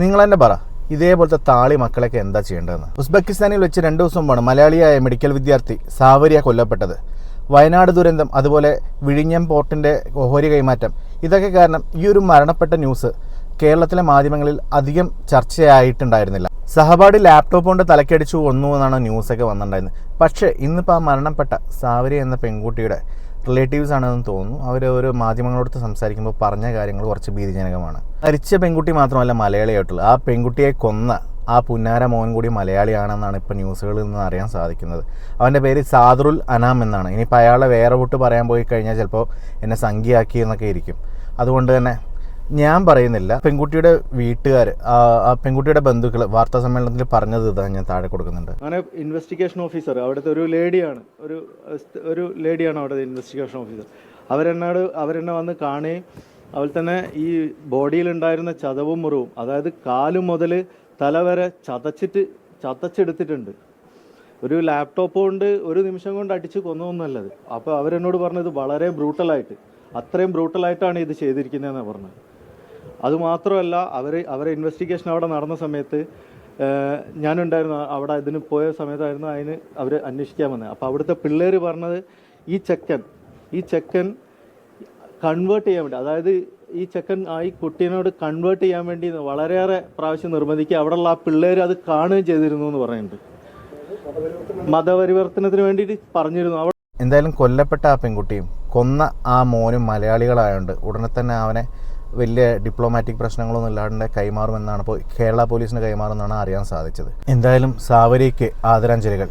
നിങ്ങൾ തന്നെ പറ, ഇതേപോലത്തെ താളി മക്കളൊക്കെ എന്താ ചെയ്യേണ്ടതെന്ന്. ഉസ്ബെക്കിസ്ഥാനിൽ വെച്ച് 2 ദിവസം മുമ്പാണ് മലയാളിയായ മെഡിക്കൽ വിദ്യാർത്ഥി സാവരിയ കൊല്ലപ്പെട്ടത്. വയനാട് ദുരന്തം, അതുപോലെ വിഴിഞ്ഞം പോർട്ടിൻ്റെ ഓഹരി കൈമാറ്റം, ഇതൊക്കെ കാരണം ഈ ഒരു മരണപ്പെട്ട ന്യൂസ് കേരളത്തിലെ മാധ്യമങ്ങളിൽ അധികം ചർച്ചയായിട്ടുണ്ടായിരുന്നില്ല. സഹപാഠി ലാപ്ടോപ്പ് കൊണ്ട് തലക്കടിച്ചു കൊന്നു എന്നാണ് ന്യൂസൊക്കെ വന്നിട്ടുണ്ടായിരുന്നത്. പക്ഷേ ഇന്നിപ്പോൾ ആ മരണപ്പെട്ട സാവരിയ എന്ന പെൺകുട്ടിയുടെ റിലേറ്റീവ്സ് ആണെന്ന് തോന്നുന്നു. അവർ ഒരു മാധ്യമങ്ങളോട് സംസാരിക്കുമ്പോൾ പറഞ്ഞ കാര്യങ്ങൾ കുറച്ച് ഭീതിജനകമാണ്. മരിച്ച പെൺകുട്ടി മാത്രമല്ല മലയാളിയായിട്ടുള്ളത്, ആ പെൺകുട്ടിയെ കൊന്ന ആ പുന്നാര മോൻ കൂടി മലയാളിയാണെന്നാണ് ഇപ്പോൾ ന്യൂസുകളിൽ നിന്ന് അറിയാൻ സാധിക്കുന്നത്. അവൻ്റെ പേര് സാദറുൽ അനാം എന്നാണ്. ഇനിയിപ്പോൾ അയാളെ വേറെ വിട്ട് പറയാൻ പോയി കഴിഞ്ഞാൽ ചിലപ്പോൾ എന്നെ സംഖ്യയാക്കി എന്നൊക്കെ ഇരിക്കും. അതുകൊണ്ട് തന്നെ ഞാൻ പറയുന്നില്ല. പെൺകുട്ടിയുടെ വീട്ടുകാർ, ആ പെൺകുട്ടിയുടെ ബന്ധുക്കൾ വാർത്താ സമ്മേളനത്തിൽ പറഞ്ഞത് ഇതാ ഞാൻ താഴെ കൊടുക്കുന്നുണ്ട്. അങ്ങനെ ഇൻവെസ്റ്റിഗേഷൻ ഓഫീസർ, അവിടുത്തെ ഒരു ലേഡിയാണ് അവിടുത്തെ ഇൻവെസ്റ്റിഗേഷൻ ഓഫീസർ. അവരെന്നെ വന്ന് കാണുകയും അതുപോലെ തന്നെ ഈ ബോഡിയിലുണ്ടായിരുന്ന ചതവും മുറിവും, അതായത് കാല് മുതൽ തല വരെ ചതച്ചെടുത്തിട്ടുണ്ട്. ഒരു ലാപ്ടോപ്പ് കൊണ്ട് ഒരു നിമിഷം കൊണ്ട് അടിച്ച് കൊന്നൊന്നുമല്ലത്. അപ്പോൾ അവരെന്നോട് പറഞ്ഞത് വളരെ അത്രയും ബ്രൂട്ടലായിട്ടാണ് ഇത് ചെയ്തിരിക്കുന്നതെന്നാണ് പറഞ്ഞത്. അതുമാത്രമല്ല, അവരെ ഇൻവെസ്റ്റിഗേഷൻ അവിടെ നടന്ന സമയത്ത് ഞാനുണ്ടായിരുന്നു. അവിടെ ഇതിന് പോയ സമയത്തായിരുന്നു അവർ അന്വേഷിക്കാൻ വന്നത്. അപ്പോൾ അവിടുത്തെ പിള്ളേർ പറഞ്ഞത് ഈ ചെക്കൻ കൺവേർട്ട് ചെയ്യാൻ വേണ്ടി, അതായത് ഈ ചെക്കൻ ഈ കുട്ടീനോട് കൺവേർട്ട് ചെയ്യാൻ വേണ്ടി വളരെയേറെ പ്രാവശ്യം നിർബന്ധിക്കുക. അവിടെയുള്ള ആ പിള്ളേർ അത് കാണുകയും ചെയ്തിരുന്നു എന്ന് പറയുന്നുണ്ട്. മതപരിവർത്തനത്തിന് വേണ്ടിയിട്ട് പറഞ്ഞിരുന്നു. എന്തായാലും കൊല്ലപ്പെട്ട ആ പെൺകുട്ടിയും കൊന്ന ആ മോനും മലയാളികളായതുകൊണ്ട് ഉടനെ തന്നെ അവനെ വലിയ ഡിപ്ലോമാറ്റിക് പ്രശ്നങ്ങളൊന്നും ഇല്ലാണ്ട് കൈമാറുമെന്നാണ്, ഇപ്പോൾ കേരള പോലീസിന് കൈമാറുമെന്നാണ് അറിയാൻ സാധിച്ചത്. എന്തായാലും സാവരിക്ക് ആദരാഞ്ജലികൾ.